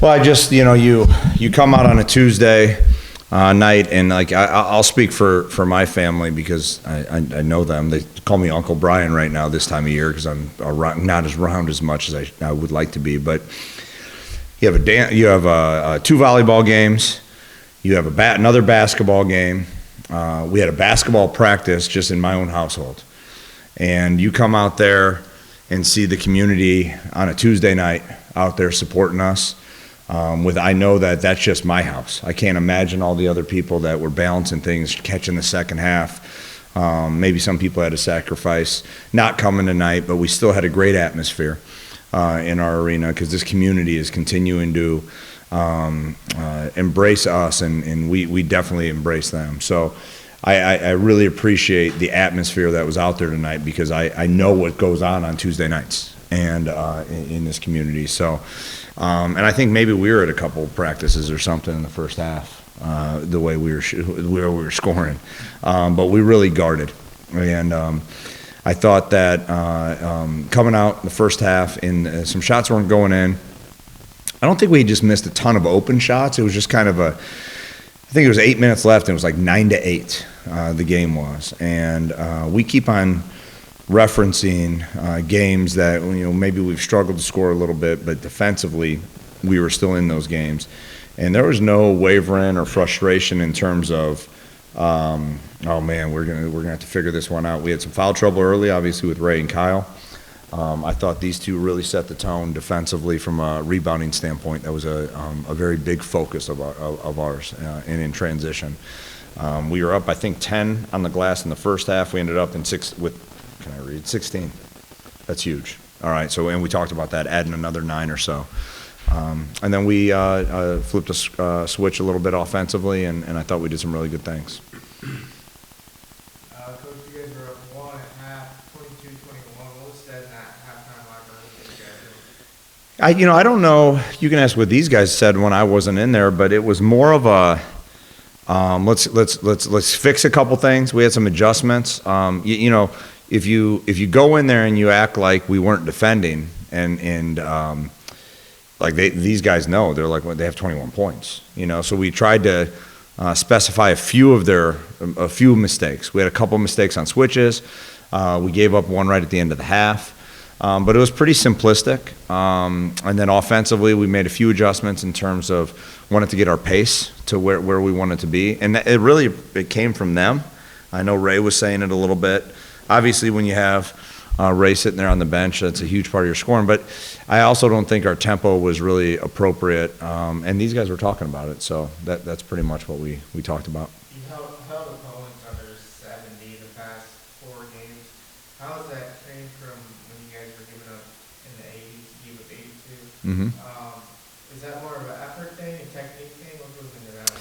Well, I just, you come out on a Tuesday night, and like I'll speak for my family because I know them. They call me Uncle Brian right now this time of year because I'm not as around as much as I would like to be. But you have two volleyball games, you have another basketball game. We had a basketball practice just in my own household, and you come out there and see the community on a Tuesday night out there supporting us. I know that that's just my house. I can't imagine all the other people that were balancing things, catching the second half. Maybe some people had to sacrifice not coming tonight, but we still had a great atmosphere in our arena because this community is continuing to embrace us, and we definitely embrace them. So I really appreciate the atmosphere that was out there tonight because I know what goes on Tuesday nights and in this community. So. And I think maybe we were at a couple practices or something in the first half, the way we were scoring, but we really guarded. And I thought that coming out in the first half, and some shots weren't going in. I don't think we just missed a ton of open shots. It was just kind of I think it was 8 minutes left, and it was like 9-8. The game was, and we keep on referencing games that maybe we've struggled to score a little bit, but defensively we were still in those games, and there was no wavering or frustration in terms of oh man, we're gonna have to figure this one out. We had some foul trouble early, obviously with Ray and Kyle. I thought these two really set the tone defensively from a rebounding standpoint. That was a very big focus of ours and in transition. We were up, I think, 10 on the glass in the first half. We ended up in 16. That's huge. All right, and we talked about that, adding another 9 or so. And then we flipped a switch a little bit offensively, and I thought we did some really good things. Coach, you guys were up 1 at half, 22-21. What was said in that halftime locker room? What did you guys do? I don't know. You can ask what these guys said when I wasn't in there, but it was more of a let's fix a couple things. We had some adjustments. If you go in there and you act like we weren't defending, and like these guys know, they're like, well, they have 21 points, So we tried to specify a few mistakes. We had a couple mistakes on switches. We gave up one right at the end of the half, but it was pretty simplistic. And then offensively, we made a few adjustments in terms of wanted to get our pace to where we wanted to be, and it came from them. I know Ray was saying it a little bit. Obviously, when you have Ray sitting there on the bench, that's a huge part of your scoring. But I also don't think our tempo was really appropriate, and these guys were talking about it. So that's pretty much what we talked about. You held opponents under 70 the past 4 games. How has that changed from when you guys were giving up in the 80s? You gave up 82. Mm-hmm. Is that more of an effort thing, a technique thing? What goes into that one?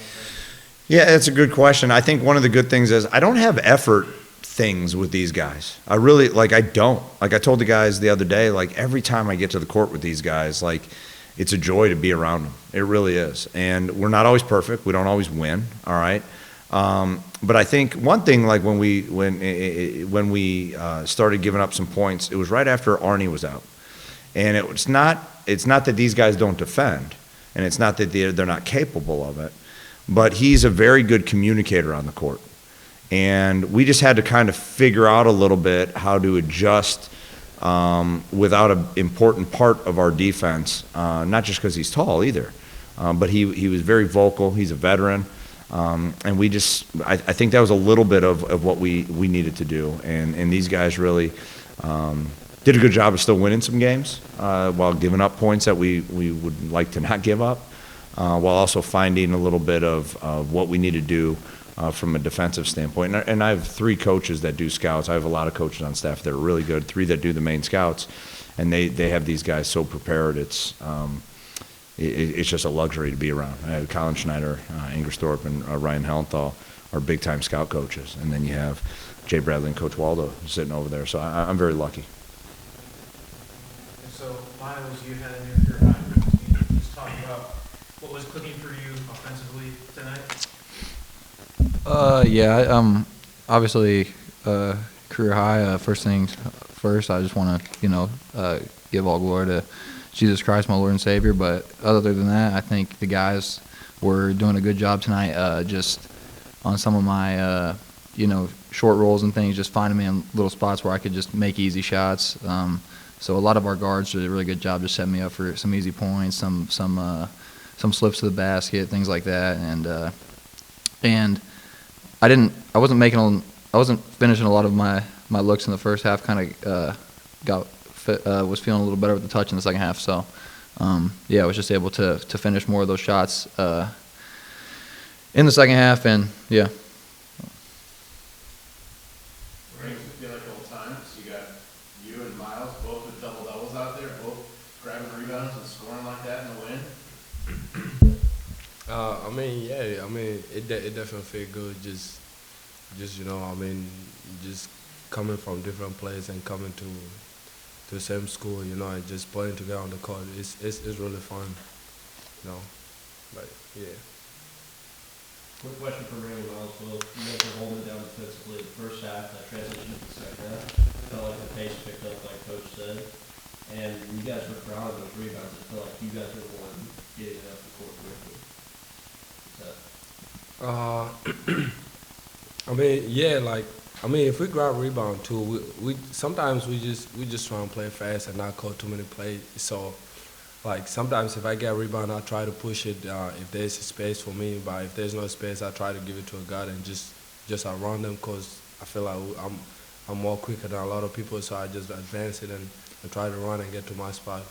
Yeah, it's a good question. I think one of the good things is I don't have effort things with these guys. I really, I don't. Like I told the guys the other day, every time I get to the court with these guys, it's a joy to be around them. It really is. And we're not always perfect. We don't always win, all right? But I think one thing, when we started giving up some points, it was right after Arnie was out. And it's not that these guys don't defend, and it's not that they're not capable of it, but he's a very good communicator on the court. And we just had to kind of figure out a little bit how to adjust without an important part of our defense, not just because he's tall either, but he was very vocal. He's a veteran. And I think that was a little bit of what we needed to do. And these guys really did a good job of still winning some games while giving up points that we would like to not give up, while also finding a little bit of what we need to do from a defensive standpoint. And I have 3 coaches that do scouts. I have a lot of coaches on staff that are really good, 3 that do the main scouts, and they have these guys so prepared. It's just a luxury to be around. I have Colin Schneider, Inger's Thorpe, and Ryan Hellenthal are big-time scout coaches. And then you have Jay Bradley and Coach Waldo sitting over there. So I'm very lucky. And so, Miles, you had in your career, can you just talk about what was clicking for you offensively tonight? Obviously, career high. First things first, I just want to, give all glory to Jesus Christ, my Lord and Savior. But other than that, I think the guys were doing a good job tonight, just on some of my, short rolls and things, just finding me in little spots where I could just make easy shots. So a lot of our guards did a really good job just setting me up for some easy points, some slips to the basket, things like that. And I wasn't finishing a lot of my looks in the first half. Kind of was feeling a little better with the touch in the second half. So I was just able to finish more of those shots in the second half, and yeah. Rings, it feel like old times. You got you and Miles both with double doubles out there, both grabbing rebounds and scoring like that in the win. It definitely feel good. Just just coming from different places and coming to the same school, and just playing together on the court. It's really fun, But yeah. Quick question for Randy Miles. Well, you guys were holding down defensively the first half, that transition to the second half. Felt like the pace picked up, like Coach said. And when you guys were crowding those rebounds, it felt like you guys were the one getting it up the court quickly. If we grab rebound too, we sometimes we just try and play fast and not call too many plays. So, sometimes if I get a rebound, I try to push it if there's a space for me. But if there's no space, I try to give it to a guard and just around them, because I feel like I'm more quicker than a lot of people. So I just advance it and try to run and get to my spot.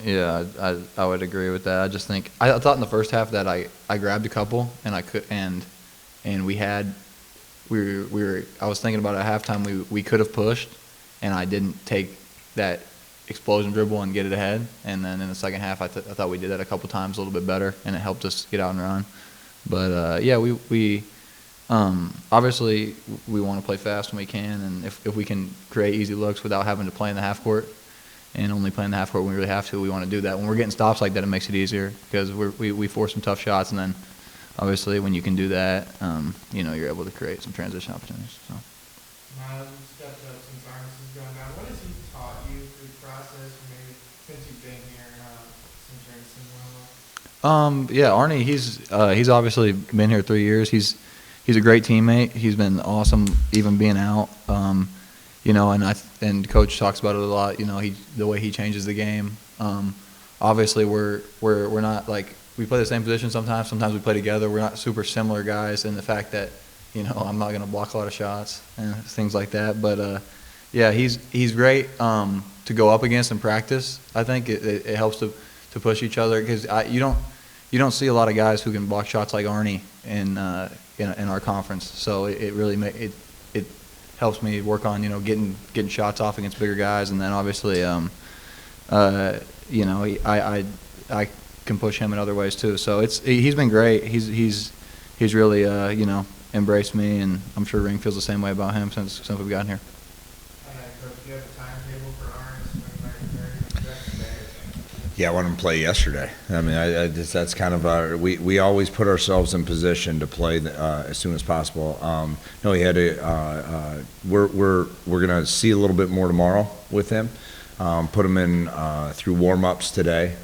Yeah, I would agree with that. I just think I thought in the first half that I grabbed a couple and I was thinking about it at halftime we could have pushed, and I didn't take that explosion dribble and get it ahead. And then in the second half I thought we did that a couple times a little bit better, and it helped us get out and run. But we obviously we want to play fast when we can, and if we can create easy looks without having to play in the half court. And only playing the half court when we really have to, we want to do that. When we're getting stops like that, it makes it easier, because we force some tough shots, and then obviously when you can do that, you're able to create some transition opportunities. So. Miles, you stepped up since Arnes has gone down. What has he taught you through the process, maybe since you've been here, since you're in Sinwell? Arnie, he's obviously been here 3 years. He's a great teammate. He's been awesome, even being out. And Coach talks about it a lot. The way he changes the game. Obviously, we're not like we play the same position sometimes. Sometimes we play together. We're not super similar guys in the fact that I'm not going to block a lot of shots and things like that. But he's great to go up against in practice. I think it helps to push each other, because you don't see a lot of guys who can block shots like Arnie in our conference. So it really it helps me work on getting shots off against bigger guys, and then obviously I can push him in other ways too. So he's been great. He's really embraced me, and I'm sure Ring feels the same way about him since we've gotten here. Coach, do you have a timetable for Arnes when Yeah, I want him to play yesterday. I mean, that's kind of our. We always put ourselves in position to play as soon as possible. He had a. We're gonna see a little bit more tomorrow with him. Put him in through warm-ups today,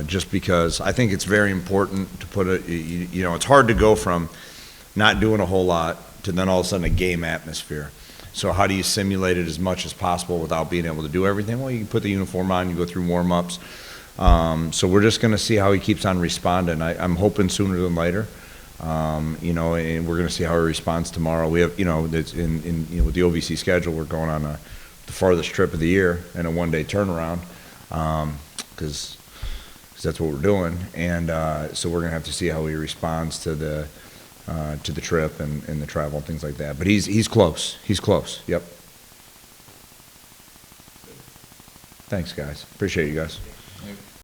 just because I think it's very important to put it. It's hard to go from not doing a whole lot to then all of a sudden a game atmosphere. So how do you simulate it as much as possible without being able to do everything? Well, you can put the uniform on, you go through warm-ups. So we're just going to see how he keeps on responding. I'm hoping sooner than later, and we're going to see how he responds tomorrow. We have, it's with the OVC schedule, we're going on the farthest trip of the year and a one-day turnaround, because that's what we're doing. And so we're going to have to see how he responds to the trip and the travel and things like that. But he's close. He's close. Yep. Thanks, guys. Appreciate you guys.